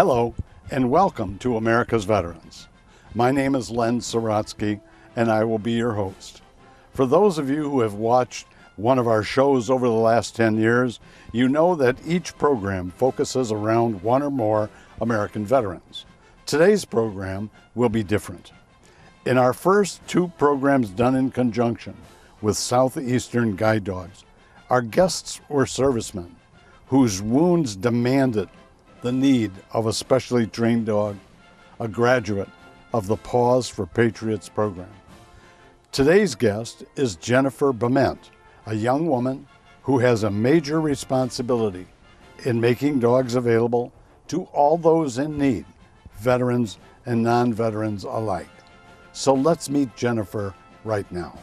Hello, and welcome to America's Veterans. My name is Len Sorotsky, and I will be your host. For those of you who have watched one of our shows over the last 10 years, you know that each program focuses around one or more American veterans. Today's program will be different. In our first two programs done in conjunction with Southeastern guide dogs, our guests were servicemen whose wounds demanded the need of a specially trained dog, a graduate of the Paws for Patriots program. Today's guest is Jennifer Bement, a young woman who has a major responsibility in making dogs available to all those in need, veterans and non-veterans alike. So let's meet Jennifer right now.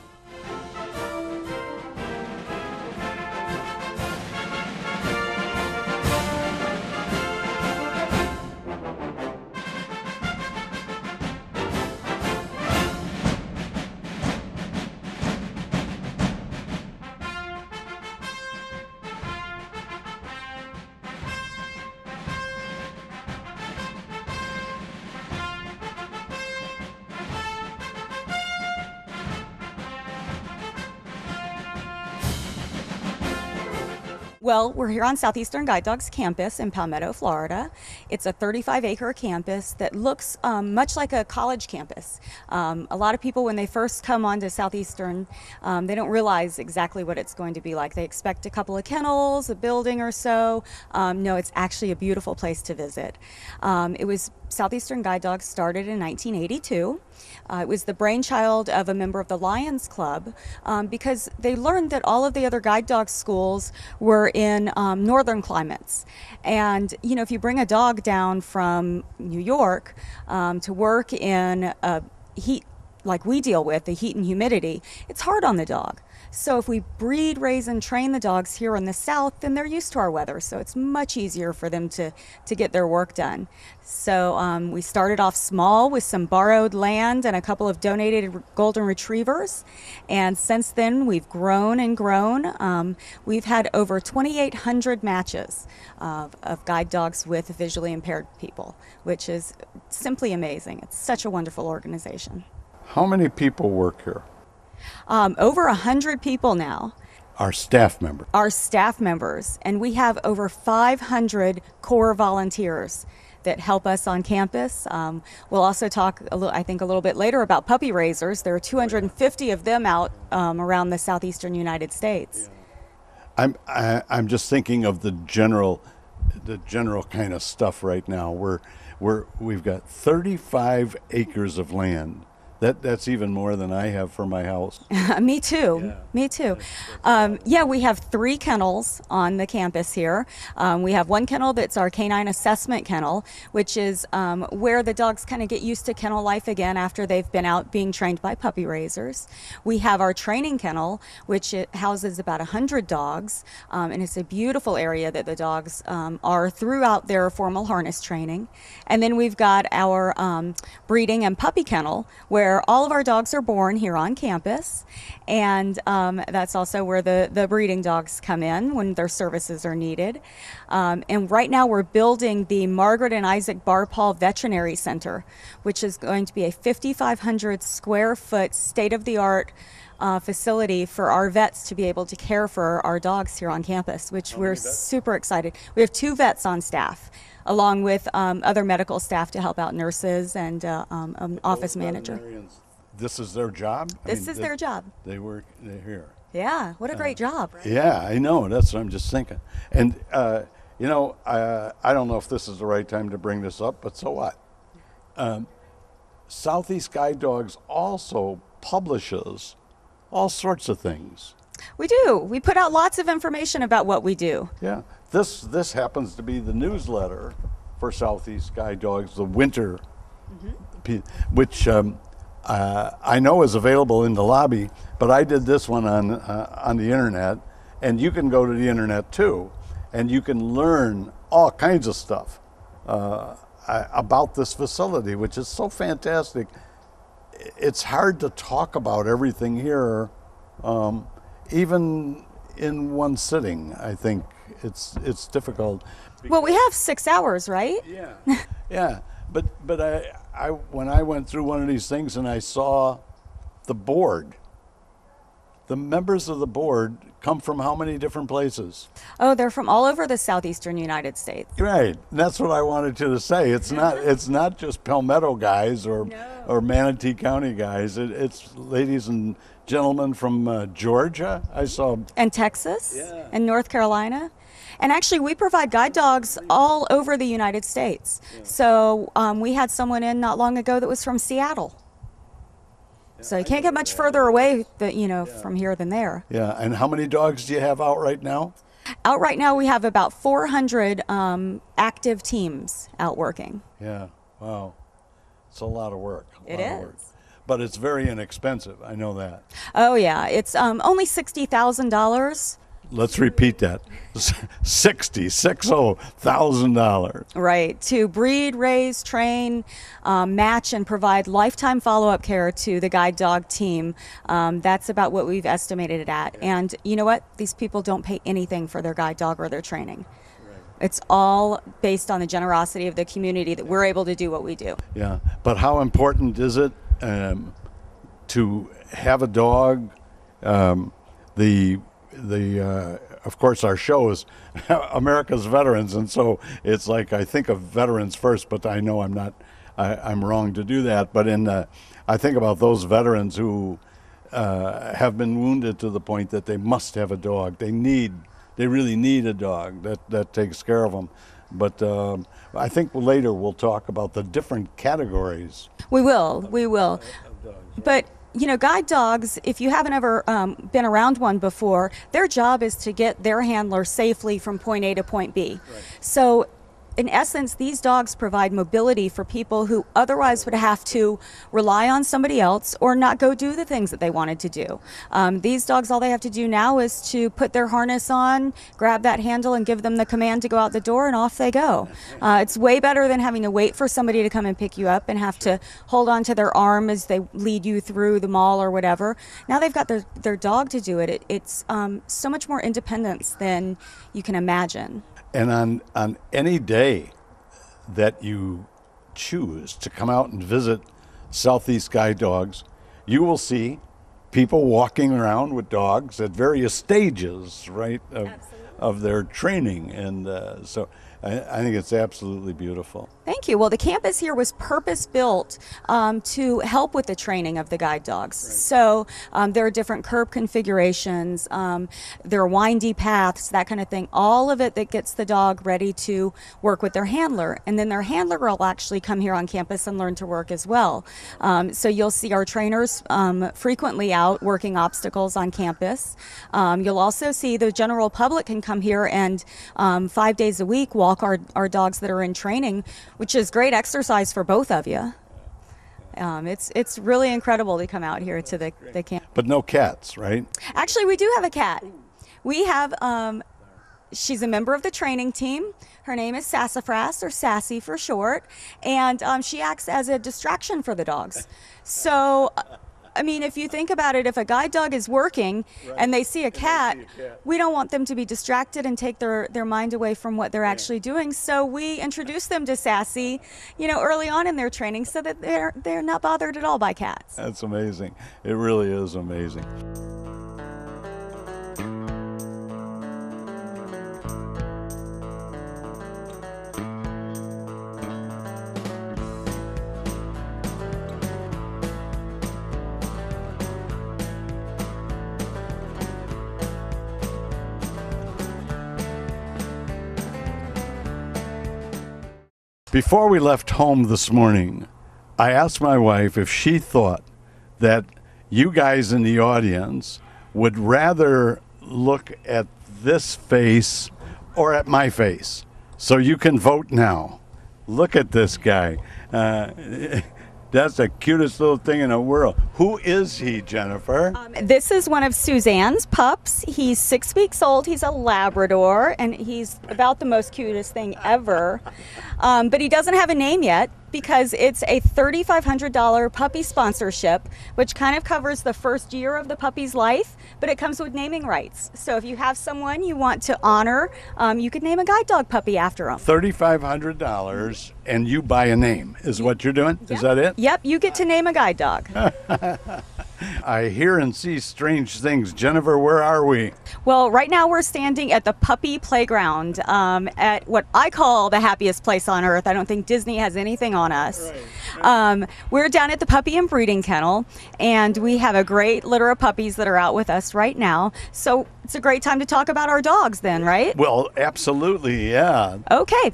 Well, we're here on Southeastern Guide Dogs campus in Palmetto, Florida. It's a 35-acre campus that looks much like a college campus. A lot of people, when they first come onto Southeastern, they don't realize exactly what it's going to be like. They expect a couple of kennels, a building or so. No, it's actually a beautiful place to visit. Southeastern Guide Dogs started in 1982. It was the brainchild of a member of the Lions Club because they learned that all of the other guide dog schools were in northern climates. And, you know, if you bring a dog down from New York to work in heat like we deal with, the heat and humidity, it's hard on the dog. So if we breed, raise, and train the dogs here in the South, then they're used to our weather. So it's much easier for them to get their work done. So we started off small with some borrowed land and a couple of donated golden retrievers. And since then, we've grown and grown. We've had over 2,800 matches of guide dogs with visually impaired people, which is simply amazing. It's such a wonderful organization. How many people work here? Over 100 people now. Our staff members. Our staff members. And we have over 500 core volunteers that help us on campus. We'll also talk, I think, a little bit later about puppy raisers. There are 250 of them out around the southeastern United States. Yeah. I'm just thinking of the general kind of stuff right now. We've got 35 acres of land. That's even more than I have for my house. Me too. Yeah. Me too. We have 3 kennels on the campus here. We have one kennel that's our canine assessment kennel, which is where the dogs kind of get used to kennel life again after they've been out being trained by puppy raisers. We have our training kennel, which it houses about 100 dogs, and it's a beautiful area that the dogs are throughout their formal harness training. And then we've got our breeding and puppy kennel, where all of our dogs are born here on campus, and that's also where the breeding dogs come in when their services are needed. And right now we're building the Margaret and Isaac Barpaul Veterinary Center, which is going to be a 5,500 square foot state-of-the-art facility for our vets to be able to care for our dogs here on campus, which we're super excited. We have 2 vets on staff, along with other medical staff to help out, nurses and an office manager. This is their job? This is their job. They're here. Yeah, what a great job. Right? Yeah, I know. That's what I'm just thinking. And, I don't know if this is the right time to bring this up, but so what? Southeast Guide Dogs also publishes all sorts of things. We do. We put out lots of information about what we do. Yeah. This happens to be the newsletter for Southeast Guide Dogs, the winter, which I know is available in the lobby, but I did this one on the internet, and you can go to the internet too, and you can learn all kinds of stuff about this facility, which is so fantastic. It's hard to talk about everything here, even in one sitting, I think. it's difficult. Well, we have 6 hours, right? Yeah, yeah. But I when I went through one of these things and I saw the board, the members of the board come from how many different places? Oh, they're from all over the southeastern United States. Right. And that's what I wanted you to say. It's not just Palmetto guys or Manatee County guys. It's ladies and gentlemen from Georgia. I saw. And Texas and North Carolina. And actually, we provide guide dogs all over the United States. Yeah. So we had someone in not long ago that was from Seattle. Yeah, so you can't get much further away from here than there. Yeah, and how many dogs do you have out right now? Out right now, we have about 400 active teams out working. Yeah, wow. It's a lot of work. It is. But it's very inexpensive, I know that. Oh yeah, it's only $60,000. Let's repeat that. $60,000. Right, to breed, raise, train, match, and provide lifetime follow-up care to the guide dog team. That's about what we've estimated it at. And you know what? These people don't pay anything for their guide dog or their training. Right. It's all based on the generosity of the community that we're able to do what we do. Yeah, but how important is it to have a dog? Of course, our show is America's Veterans, and so it's like I think of veterans first, but I know I'm wrong to do that. But I think about those veterans who have been wounded to the point that they must have a dog. They really need a dog that takes care of them. But I think later we'll talk about the different categories. We will. But guide dogs, if you haven't ever been around one before, their job is to get their handler safely from point A to point B. Right. So in essence, these dogs provide mobility for people who otherwise would have to rely on somebody else or not go do the things that they wanted to do. These dogs, all they have to do now is to put their harness on, grab that handle, and give them the command to go out the door, and off they go. It's way better than having to wait for somebody to come and pick you up and have to hold on to their arm as they lead you through the mall or whatever. Now they've got their dog to do it. It's so much more independence than you can imagine. And on any day that you choose to come out and visit Southeast Guide Dogs, you will see people walking around with dogs at various stages, right, of their training. And so I think it's absolutely beautiful. Thank you. Well, the campus here was purpose-built to help with the training of the guide dogs. Right. So there are different curb configurations, there are windy paths, that kind of thing. All of it that gets the dog ready to work with their handler. And then their handler will actually come here on campus and learn to work as well. So you'll see our trainers frequently out working obstacles on campus. You'll also see the general public can come here and 5 days a week walk our dogs that are in training, which is great exercise for both of you. It's really incredible to come out here to the camp. But no cats, right? Actually, we do have a cat. We have, she's a member of the training team. Her name is Sassafras, or Sassy for short, and she acts as a distraction for the dogs. So, I mean, if you think about it, if a guide dog is working and they see a cat, we don't want them to be distracted and take their mind away from what they're actually doing. So we introduce them to Sassy, early on in their training so that they're not bothered at all by cats. That's amazing. It really is amazing. Before we left home this morning, I asked my wife if she thought that you guys in the audience would rather look at this face or at my face. So you can vote now. Look at this guy. That's the cutest little thing in the world. Who is he, Jennifer? This is one of Suzanne's pups. He's 6 weeks old. He's a Labrador, and he's about the most cutest thing ever. But he doesn't have a name yet because it's a $3,500 puppy sponsorship, which kind of covers the first year of the puppy's life, but it comes with naming rights. So if you have someone you want to honor, you could name a guide dog puppy after him. $3,500 and you buy a name is what you're doing? Is that it? Yep, you get to name a guide dog. I hear and see strange things. Jennifer, where are we? Well, right now we're standing at the puppy playground at what I call the happiest place on earth. I don't think Disney has anything on us. Right. We're down at the puppy and breeding kennel, and we have a great litter of puppies that are out with us right now. So it's a great time to talk about our dogs then, right? Well, absolutely, yeah. Okay.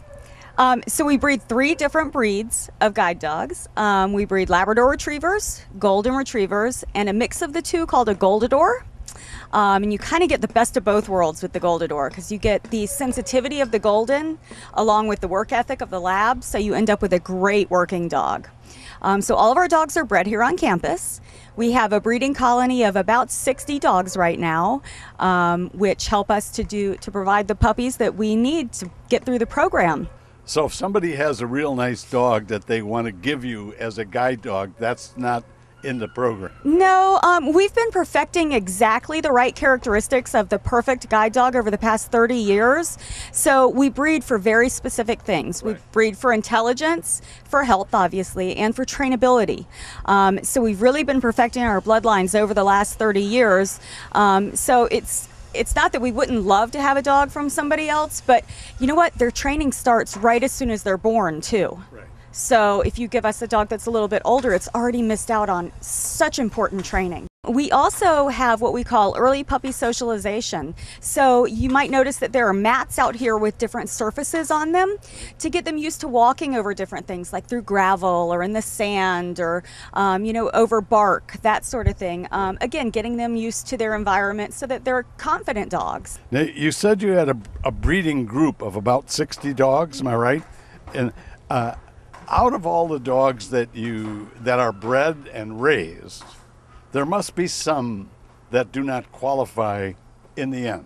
So we breed 3 different breeds of guide dogs. We breed Labrador Retrievers, Golden Retrievers, and a mix of the two called a Goldador. And you kind of get the best of both worlds with the Goldador because you get the sensitivity of the Golden along with the work ethic of the Lab, so you end up with a great working dog. So all of our dogs are bred here on campus. We have a breeding colony of about 60 dogs right now, which help us to provide the puppies that we need to get through the program. So if somebody has a real nice dog that they want to give you as a guide dog, that's not in the program? No, we've been perfecting exactly the right characteristics of the perfect guide dog over the past 30 years. So we breed for very specific things. Right. We breed for intelligence, for health, obviously, and for trainability. So we've really been perfecting our bloodlines over the last 30 years. So it's not that we wouldn't love to have a dog from somebody else, but you know what? Their training starts right as soon as they're born, too. Right. So if you give us a dog that's a little bit older, it's already missed out on such important training. We also have what we call early puppy socialization. So you might notice that there are mats out here with different surfaces on them to get them used to walking over different things, like through gravel or in the sand or, over bark, that sort of thing. Again, getting them used to their environment so that they're confident dogs. Now, you said you had a breeding group of about 60 dogs, am I right? And out of all the dogs that are bred and raised, there must be some that do not qualify in the end.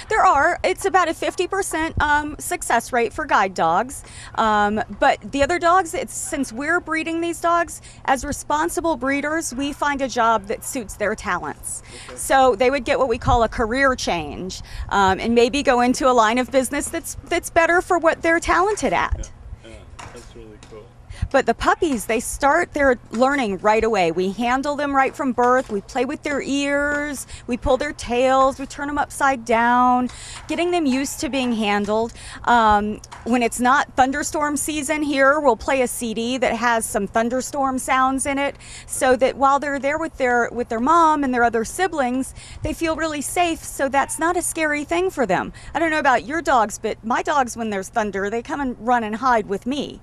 There are. It's about a 50% success rate for guide dogs. But the other dogs, since we're breeding these dogs, as responsible breeders, we find a job that suits their talents. Okay. So they would get what we call a career change and maybe go into a line of business that's better for what they're talented at. Yeah, that's really cool. But the puppies, they start their learning right away. We handle them right from birth. We play with their ears. We pull their tails. We turn them upside down, getting them used to being handled. When it's not thunderstorm season here, we'll play a CD that has some thunderstorm sounds in it so that while they're there with their mom and their other siblings, they feel really safe, so that's not a scary thing for them. I don't know about your dogs, but my dogs, when there's thunder, they come and run and hide with me.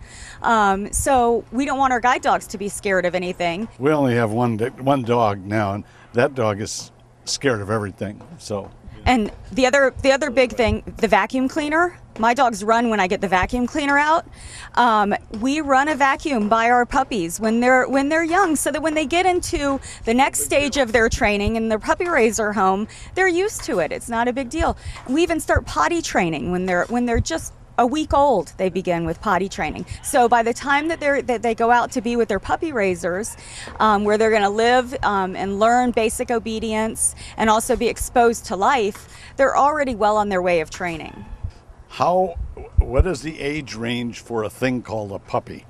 So we don't want our guide dogs to be scared of anything. We only have one dog now, and that dog is scared of everything. So. And the other big thing, the vacuum cleaner. My dogs run when I get the vacuum cleaner out. We run a vacuum by our puppies when they're young, so that when they get into the next stage of their training in their puppy raiser home, they're used to it. It's not a big deal. We even start potty training when they're just a week old. They begin with potty training. So by the time that they go out to be with their puppy raisers, where they're going to live and learn basic obedience and also be exposed to life, they're already well on their way of training. What is the age range for a thing called a puppy?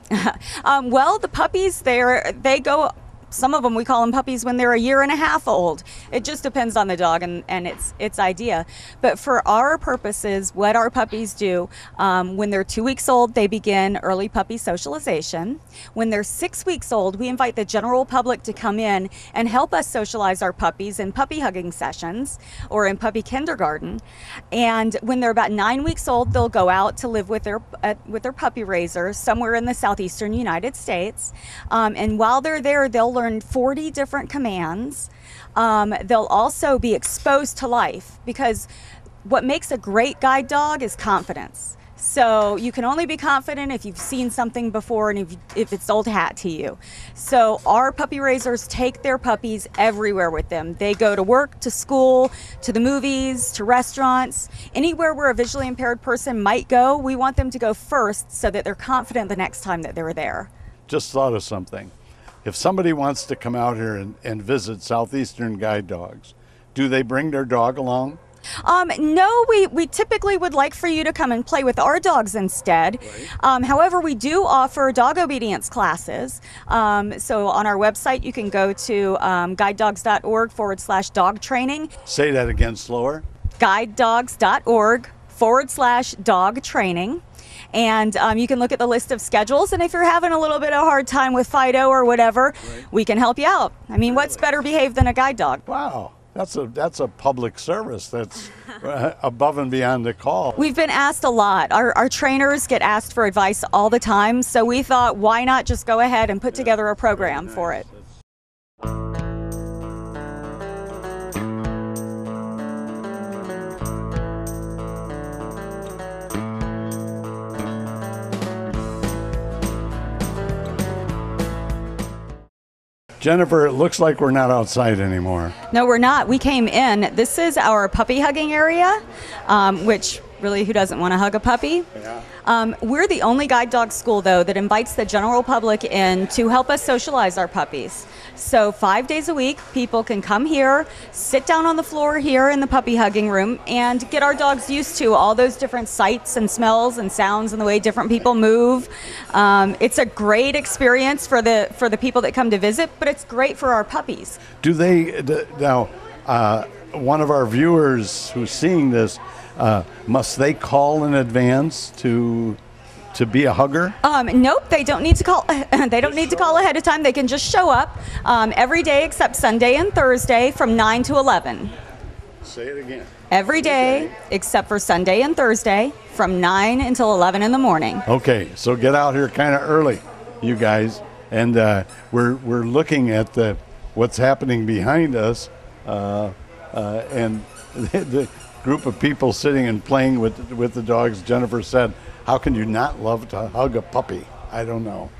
Well, the puppies, they go. Some of them, we call them puppies when they're a year and a half old. It just depends on the dog and its idea. But for our purposes, what our puppies do, when they're 2 weeks old, they begin early puppy socialization. When they're 6 weeks old, we invite the general public to come in and help us socialize our puppies in puppy hugging sessions or in puppy kindergarten. And when they're about 9 weeks old, they'll go out to live with their puppy raisers somewhere in the Southeastern United States. And while they're there, they'll learn 40 different commands. They'll also be exposed to life, because what makes a great guide dog is confidence. So you can only be confident if you've seen something before and if it's old hat to you. So our puppy raisers take their puppies everywhere with them. They go to work, to school, to the movies, to restaurants. Anywhere where a visually impaired person might go, we want them to go first so that they're confident the next time that they're there. Just thought of something. If somebody wants to come out here and visit Southeastern Guide Dogs, do they bring their dog along? No, we typically would like for you to come and play with our dogs instead. Right. However, we do offer dog obedience classes. So on our website, you can go to guidedogs.org/dog training. Say that again slower. guidedogs.org/dog training. And you can look at the list of schedules, and if you're having a little bit of a hard time with Fido or whatever, right, we can help you out. I mean, what's better behaved than a guide dog? Wow. That's a public service. That's above and beyond the call. We've been asked a lot. Our trainers get asked for advice all the time, so we thought, why not just go ahead and put together a program for it. Jennifer, it looks like we're not outside anymore. No, we're not. We came in. This is our puppy hugging area, which really, who doesn't want to hug a puppy? Yeah. We're the only guide dog school, though, that invites the general public in to help us socialize our puppies. So 5 days a week, people can come here, sit down on the floor here in the puppy hugging room, and get our dogs used to all those different sights and smells and sounds and the way different people move. It's a great experience for the people that come to visit, but it's great for our puppies. Do they now? One of our viewers who's seeing this, must they call in advance to be a hugger? Nope, they don't need to call. They don't need to call ahead of time. They can just show up every day except Sunday and Thursday from 9 to 11. Say it again. Every day except for Sunday and Thursday from 9 until 11 in the morning. Okay, so get out here kind of early, you guys, and we're looking at what's happening behind us, and the group of people sitting and playing with the dogs. Jennifer said, how can you not love to hug a puppy? I don't know.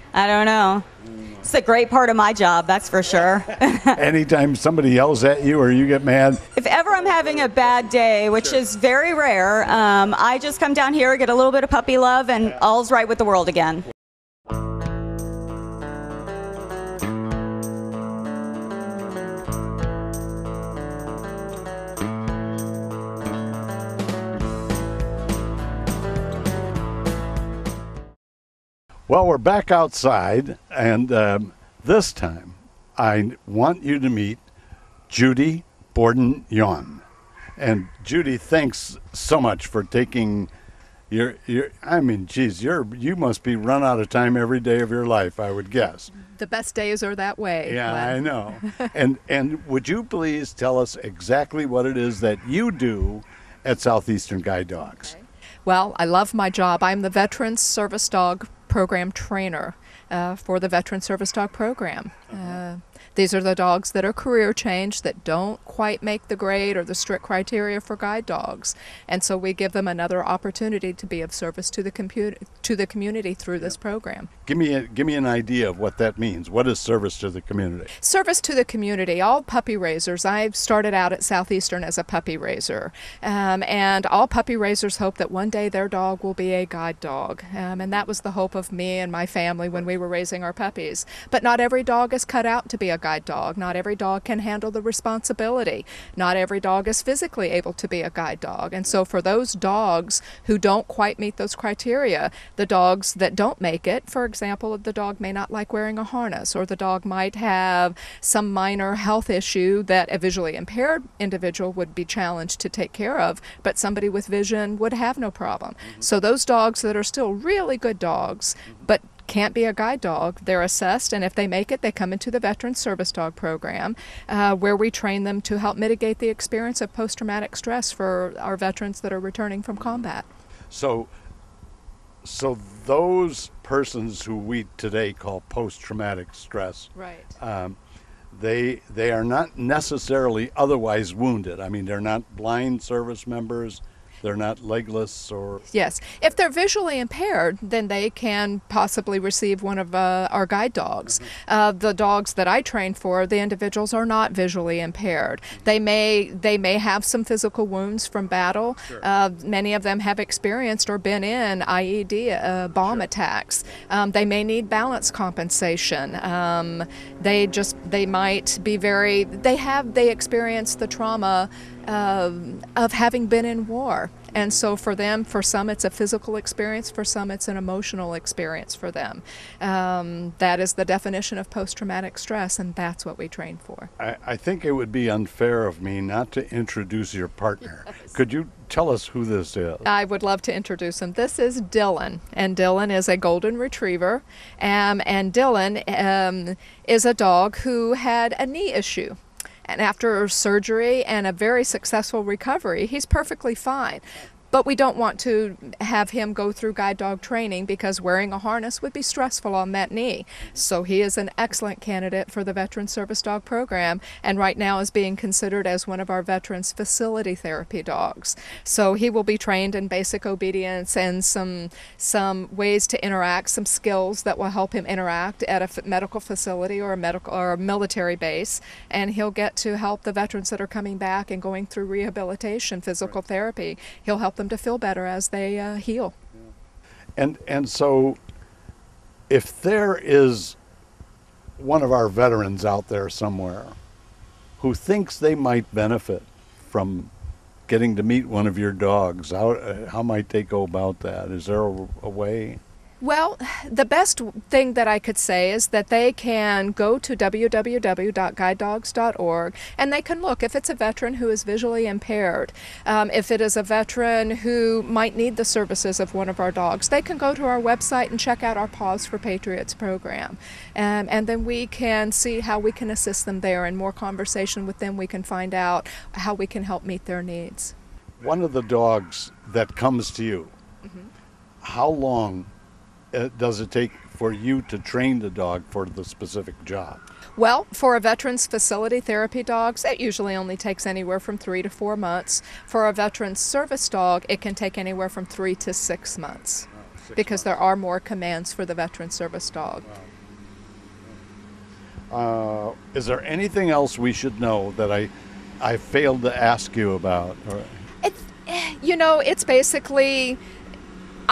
It's a great part of my job, that's for sure. Anytime somebody yells at you or you get mad? If ever I'm having a bad day, which is very rare, I just come down here, get a little bit of puppy love, and all's right with the world again. Well, we're back outside, and this time I want you to meet Judy Borden-Yon. And Judy, thanks so much for taking you must be run out of time every day of your life, I would guess. The best days are that way. Yeah, Len. I know. and would you please tell us exactly what it is that you do at Southeastern Guide Dogs? Okay. Well, I love my job. I'm the Veteran Service Dog Program Trainer for the Veteran Service Dog Program. These are the dogs that are career changed, that don't quite make the grade or the strict criteria for guide dogs. And so we give them another opportunity to be of service to the community through this program. Give me an idea of what that means. What is service to the community? Service to the community. All puppy raisers. I started out at Southeastern as a puppy raiser. And all puppy raisers hope that one day their dog will be a guide dog. And that was the hope of me and my family when we were raising our puppies. But not every dog is cut out to be a guide dog. Not every dog can handle the responsibility. Not every dog is physically able to be a guide dog. And so for those dogs who don't quite meet those criteria, the dogs that don't make it, for example, the dog may not like wearing a harness, or the dog might have some minor health issue that a visually impaired individual would be challenged to take care of, but somebody with vision would have no problem. So those dogs that are still really good dogs, but can't be a guide dog, they're assessed, and if they make it, they come into the Veteran Service Dog Program, where we train them to help mitigate the experience of post-traumatic stress for our veterans that are returning from combat. So those persons who we today call post-traumatic stress, right? They are not necessarily otherwise wounded. I mean, they're not blind service members. They're not legless or... Yes. If they're visually impaired, then they can possibly receive one of our guide dogs. The dogs that I train for, the individuals are not visually impaired. They may have some physical wounds from battle. Sure. Many of them have experienced or been in IED bomb attacks. They may need balance compensation. They might be they experience the trauma of having been in war. And so for some it's a physical experience, for some it's an emotional experience for them. That is the definition of post-traumatic stress, and that's what we train for. I think it would be unfair of me not to introduce your partner. Yes. Could you tell us who this is? I would love to introduce him. This is Dylan, and Dylan is a golden retriever, and Dylan is a dog who had a knee issue. And after surgery and a very successful recovery, he's perfectly fine. But we don't want to have him go through guide dog training because wearing a harness would be stressful on that knee. So he is an excellent candidate for the Veteran Service Dog Program, and right now is being considered as one of our veterans facility therapy dogs. So he will be trained in basic obedience and some ways to interact, some skills that will help him interact at a medical facility or a military base, and he'll get to help the veterans that are coming back and going through rehabilitation, physical therapy. He'll help them to feel better as they heal. And so if there is one of our veterans out there somewhere who thinks they might benefit from getting to meet one of your dogs, how might they go about that? Is there a way? Well, the best thing that I could say is that they can go to www.guidedogs.org and they can look if it's a veteran who is visually impaired, if it is a veteran who might need the services of one of our dogs. They can go to our website and check out our Paws for Patriots program, and then we can see how we can assist them there. In more conversation with them, we can find out how we can help meet their needs. One of the dogs that comes to you, how long does it take for you to train the dog for the specific job? Well, for a veterans facility therapy dogs, it usually only takes anywhere from 3 to 4 months. For a veterans service dog, it can take anywhere from 3 to 6 months, because there are more commands for the veterans service dog. Is there anything else we should know that I failed to ask you about? It's basically...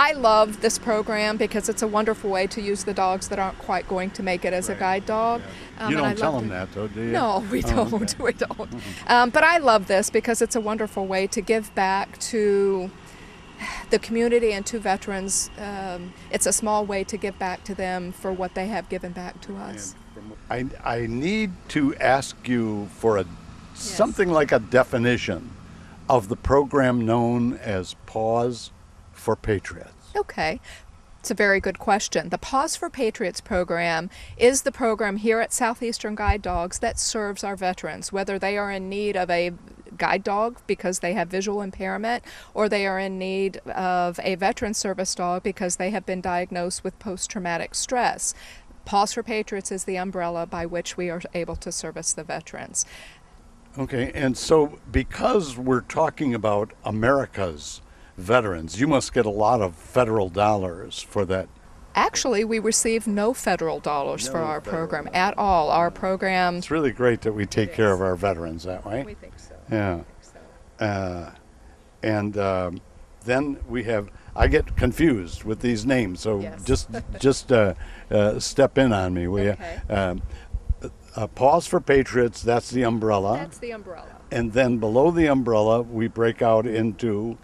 I love this program because it's a wonderful way to use the dogs that aren't quite going to make it as a guide dog. You don't tell them that, though, do you? No, we don't. Okay. We don't. But I love this because it's a wonderful way to give back to the community and to veterans. It's a small way to give back to them for what they have given back to us. I need to ask you for something like a definition of the program known as Paws for Patriots. Okay. It's a very good question. The Paws for Patriots program is the program here at Southeastern Guide Dogs that serves our veterans, whether they are in need of a guide dog because they have visual impairment, or they are in need of a veteran service dog because they have been diagnosed with post-traumatic stress. Paws for Patriots is the umbrella by which we are able to service the veterans. Okay, and so because we're talking about America's veterans, you must get a lot of federal dollars for that. Actually, we receive no federal dollars for our program at all. Our program... It's really great that we take care of our veterans that way. We think so. Yeah. Then we have... I get confused with these names, so just step in on me. Okay. Paws for Patriots, that's the umbrella. That's the umbrella. And then below the umbrella, we break out into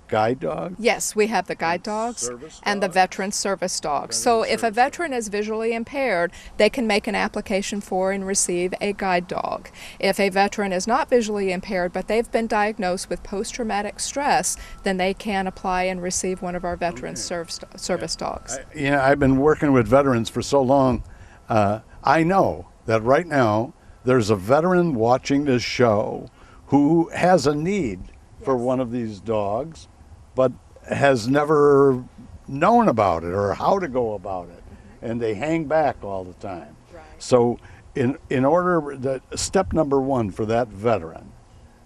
guide dogs? Yes, we have the guide dogs and the veteran service dogs. So if a veteran is visually impaired, they can make an application for and receive a guide dog. If a veteran is not visually impaired, but they've been diagnosed with post-traumatic stress, then they can apply and receive one of our veteran service dogs. I've been working with veterans for so long. I know that right now there's a veteran watching this show who has a need for one of these dogs, but has never known about it or how to go about it, and they hang back all the time. Right. So in order, step number one for that veteran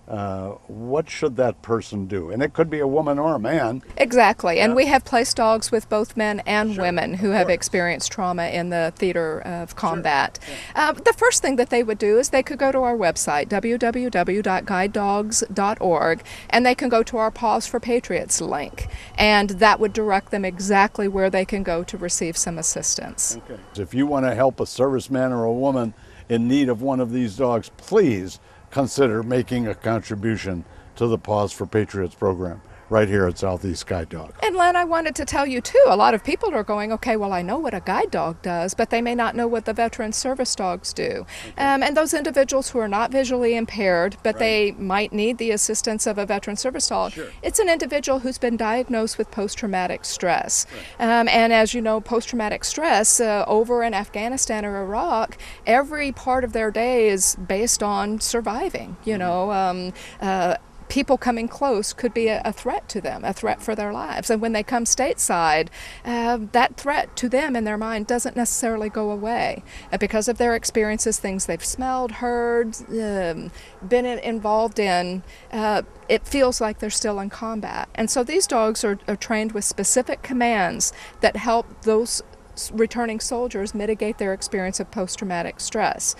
what should that person do? And it could be a woman or a man. Exactly, and Yeah. we have placed dogs with both men and Sure, women who of have course. experienced trauma in the theater of combat. The first thing that they would do is they could go to our website, www.guidedogs.org, and they can go to our Paws for Patriots link, and that would direct them exactly where they can go to receive some assistance. Okay. If you want to help a serviceman or a woman in need of one of these dogs, please consider making a contribution to the Paws for Patriots program right here at Southeast Guide Dog. And Len, I wanted to tell you too, a lot of people are going, okay, well, I know what a guide dog does, but they may not know what the veteran service dogs do. And those individuals who are not visually impaired, but they might need the assistance of a veteran service dog, it's an individual who's been diagnosed with post-traumatic stress. And as you know, post-traumatic stress over in Afghanistan or Iraq, every part of their day is based on surviving, you know. People coming close could be a threat to them, a threat for their lives. And when they come stateside, that threat to them in their mind doesn't necessarily go away. Because of their experiences, things they've smelled, heard, been involved in, it feels like they're still in combat. And so these dogs are trained with specific commands that help those returning soldiers mitigate their experience of post-traumatic stress.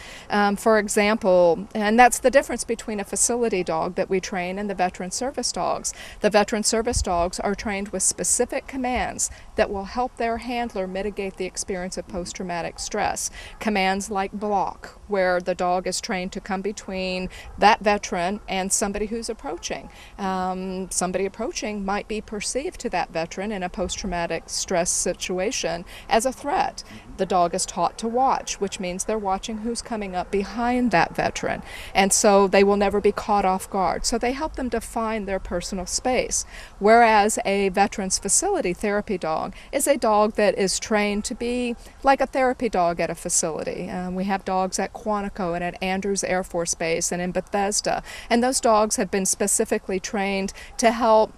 For example, and that's the difference between a facility dog that we train and the veteran service dogs. The veteran service dogs are trained with specific commands that will help their handler mitigate the experience of post-traumatic stress. Commands like block, where the dog is trained to come between that veteran and somebody who's approaching. Somebody approaching might be perceived to that veteran in a post-traumatic stress situation as a threat. The dog is taught to watch, which means they're watching who's coming up behind that veteran. And so they will never be caught off guard. So they help them define their personal space. Whereas a veterans facility therapy dog is a dog that is trained to be like a therapy dog at a facility. We have dogs at Quantico and at Andrews Air Force Base and in Bethesda. And those dogs have been specifically trained to help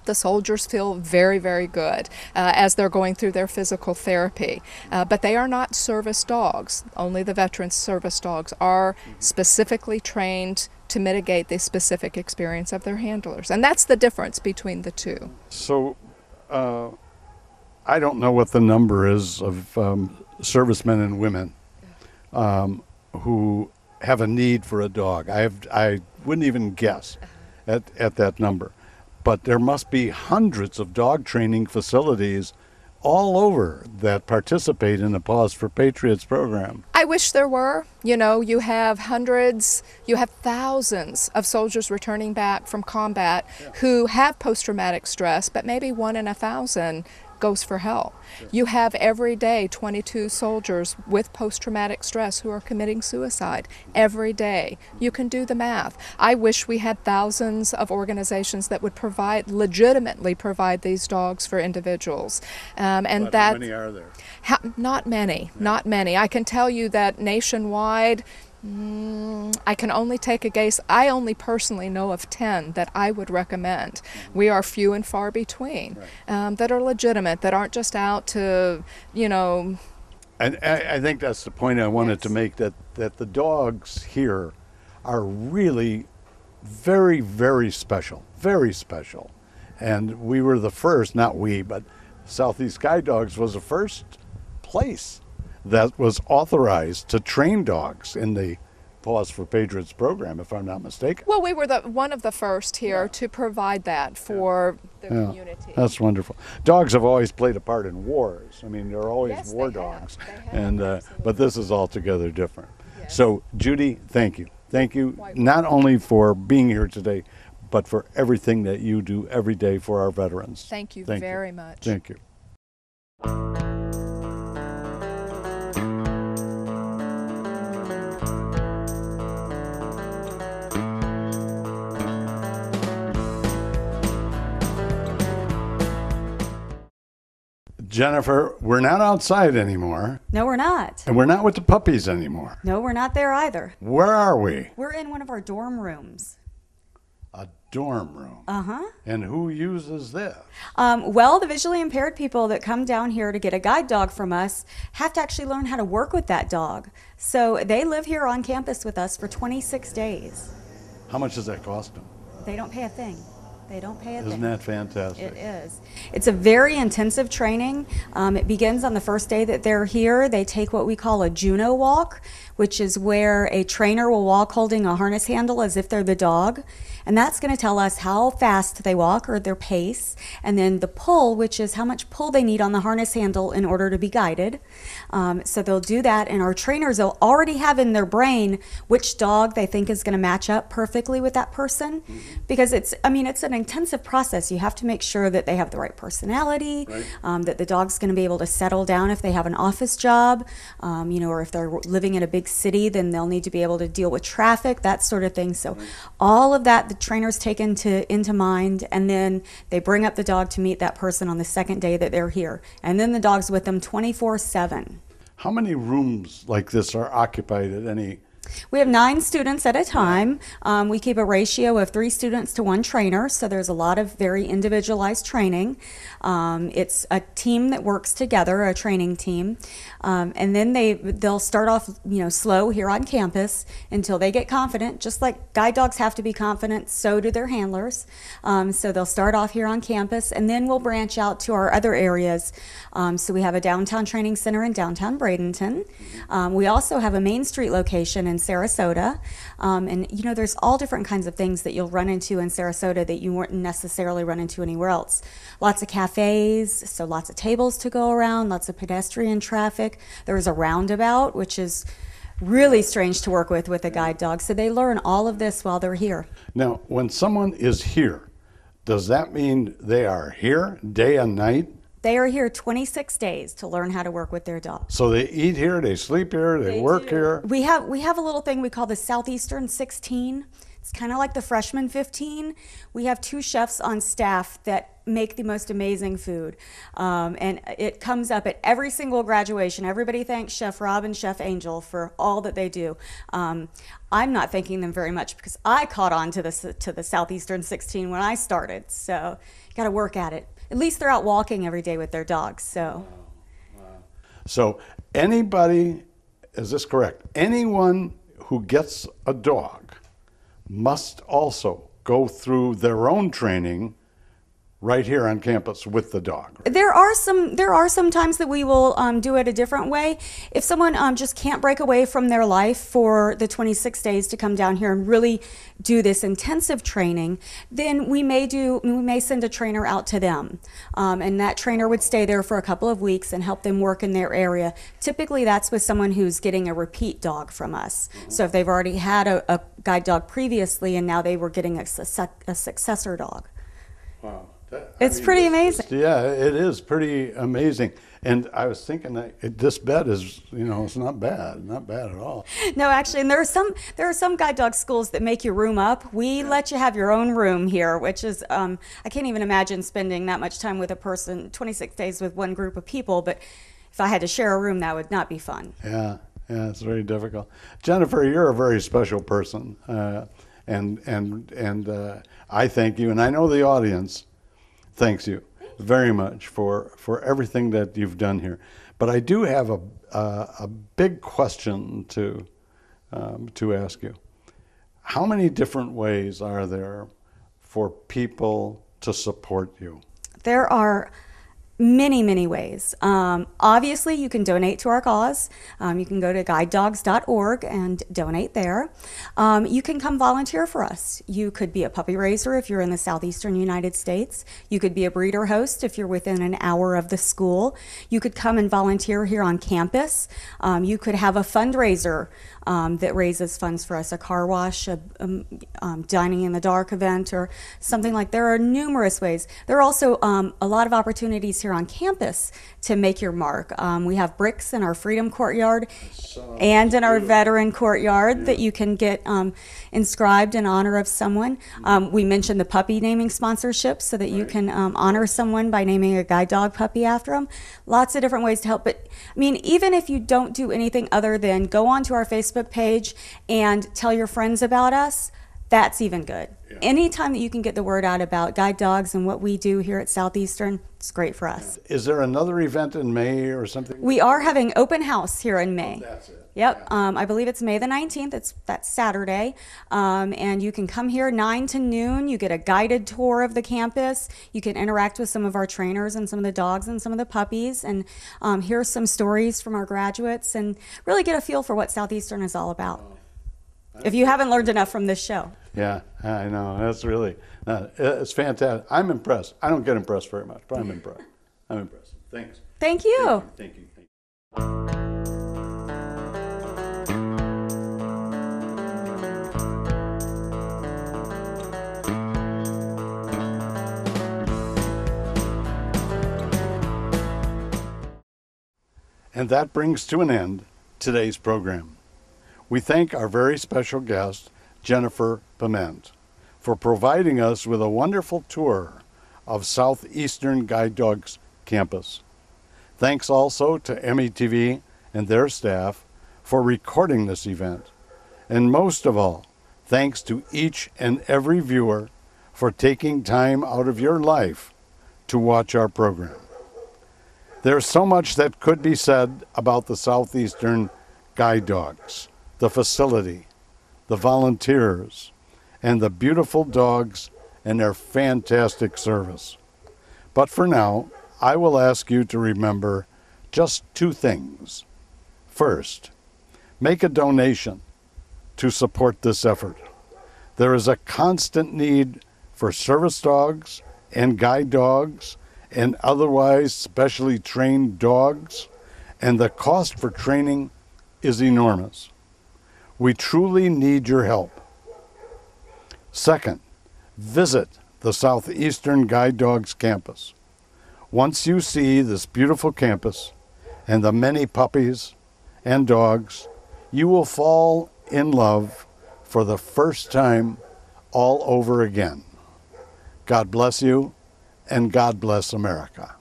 the soldiers feel very, very good as they're going through their physical therapy. But they are not service dogs. Only the veterans service dogs are specifically trained to mitigate the specific experience of their handlers. And that's the difference between the two. So I don't know what the number is of servicemen and women who have a need for a dog. I wouldn't even guess at that number. But there must be hundreds of dog training facilities all over that participate in the Paws for Patriots program. I wish there were. You know, you have hundreds, you have thousands of soldiers returning back from combat who have post-traumatic stress, but maybe 1 in 1,000 goes for help. You have every day 22 soldiers with post-traumatic stress who are committing suicide every day. You can do the math. I wish we had thousands of organizations that would legitimately provide these dogs for individuals. But how many are there? Not many, not many. I can tell you that nationwide, I can only take a guess. I only personally know of 10 that I would recommend. We are few and far between that are legitimate, that aren't just out to, you know. And I think that's the point I wanted to make, that the dogs here are really very, very special, very special. And we were the first, not we, but Southeast Guide Dogs was the first place that was authorized to train dogs in the Paws for Patriots program, if I'm not mistaken. Well, we were one of the first here to provide that for the community. That's wonderful. Dogs have always played a part in wars. I mean, they're always war they have. dogs. They have, And but this is altogether different. Yes. So, Judy, thank you. Thank you not only for being here today, but for everything that you do every day for our veterans. Thank you very much. Thank you. Jennifer, we're not outside anymore, No, we're not. and we're not with the puppies anymore. No, we're not there either. Where are we? We're in one of our dorm rooms. A dorm room. Uh-huh. And who uses this? Well, the visually impaired people that come down here to get a guide dog from us have to actually learn how to work with that dog. So they live here on campus with us for 26 days. How much does that cost them? They don't pay a thing. They don't pay a thing. Isn't that fantastic? It is. It's a very intensive training. It begins on the first day that they're here. They take what we call a Juno walk, which is where a trainer will walk holding a harness handle as if they're the dog. And that's going to tell us how fast they walk, or their pace. And then the pull, which is how much pull they need on the harness handle in order to be guided. So they'll do that, and our trainers will already have in their brain which dog they think is going to match up perfectly with that person. Because it's an intensive process. You have to make sure that they have the right personality, Right. that the dog's going to be able to settle down if they have an office job, or if they're living in a big city, then they'll need to be able to deal with traffic, that sort of thing. So all of that the trainers take into mind, and then they bring up the dog to meet that person on the second day that they're here. And then the dog's with them 24/7. How many rooms like this are occupied at any? We have 9 students at a time. We keep a ratio of 3 students to 1 trainer, so there's a lot of very individualized training. It's a team that works together, a training team, and then they'll start off slow here on campus until they get confident. Just like guide dogs have to be confident, so do their handlers. So they'll start off here on campus, and then we'll branch out to our other areas. So we have a downtown training center in downtown Bradenton. We also have a Main Street location in Sarasota, and there's all different kinds of things that you'll run into in Sarasota that you wouldn't necessarily run into anywhere else. Lots of cafes, so lots of tables to go around, lots of pedestrian traffic. There's a roundabout, which is really strange to work with a guide dog, so they learn all of this while they're here. Now, when someone is here, does that mean they are here day and night? They are here 26 days to learn how to work with their dog. So they eat here, they sleep here, they work here? We have a little thing we call the Southeastern 16. It's kind of like the freshman 15. We have 2 chefs on staff that make the most amazing food. And it comes up at every single graduation. Everybody thanks Chef Rob and Chef Angel for all that they do. I'm not thanking them very much because I caught on to the Southeastern 16 when I started. So you got to work at it. At least they're out walking every day with their dogs. So. Wow. So anybody, is this correct? Anyone who gets a dog must also go through their own training right here on campus with the dog. There are some times that we will do it a different way. If someone just can't break away from their life for the 26 days to come down here and really do this intensive training, then we may send a trainer out to them, and that trainer would stay there for a couple of weeks and help them work in their area. Typically, that's with someone who's getting a repeat dog from us. So if they've already had a guide dog previously and now they were getting a successor dog. Wow. It's pretty amazing. Yeah, it is pretty amazing. And I was thinking that this bed is, it's not bad at all. No, actually, and there are some guide dog schools that make you room up. We let you have your own room here, which is, I can't even imagine spending that much time with a person, 26 days with one group of people, but if I had to share a room, that would not be fun. Yeah, it's very difficult. Jennifer, you're a very special person, and I thank you, and I know the audience thanks you very much for everything that you've done here. But I do have a big question to ask you. How many different ways are there for people to support you? There are many, many ways. Obviously, you can donate to our cause. You can go to guidedogs.org and donate there. You can come volunteer for us. You could be a puppy raiser if you're in the southeastern United States. You could be a breeder host if you're within an hour of the school. You could come and volunteer here on campus. You could have a fundraiser that raises funds for us, a car wash, a dining in the dark event, or something like. There are numerous ways. There are also a lot of opportunities here on campus to make your mark. We have bricks in our Freedom Courtyard and in our Veteran Courtyard that you can get inscribed in honor of someone. We mentioned the puppy naming sponsorship so that you can honor someone by naming a guide dog puppy after them. Lots of different ways to help. But I mean, even if you don't do anything other than go onto our Facebook page and tell your friends about us, that's even good. Yeah. Anytime that you can get the word out about guide dogs and what we do here at Southeastern, it's great for us. Is there another event in May or something? We are having open house here in May. Oh, that's it. Yep, I believe it's May the 19th. That's Saturday. And you can come here 9 to noon. You get a guided tour of the campus. You can interact with some of our trainers and some of the dogs and some of the puppies and hear some stories from our graduates and really get a feel for what Southeastern is all about. If you haven't learned enough from this show. Yeah, I know. That's really, it's fantastic. I'm impressed. I don't get impressed very much, but I'm impressed. I'm impressed. Thanks. Thank you. Thank you. And that brings to an end today's program. We thank our very special guest, Jennifer Piment, for providing us with a wonderful tour of Southeastern Guide Dogs campus. Thanks also to METV and their staff for recording this event. And most of all, thanks to each and every viewer for taking time out of your life to watch our program. There's so much that could be said about the Southeastern Guide Dogs, the facility, the volunteers, and the beautiful dogs and their fantastic service. But for now, I will ask you to remember just two things. First, make a donation to support this effort. There is a constant need for service dogs and guide dogs and otherwise specially trained dogs, and the cost for training is enormous. We truly need your help. Second, visit the Southeastern Guide Dogs campus. Once you see this beautiful campus and the many puppies and dogs, you will fall in love for the first time all over again. God bless you, and God bless America.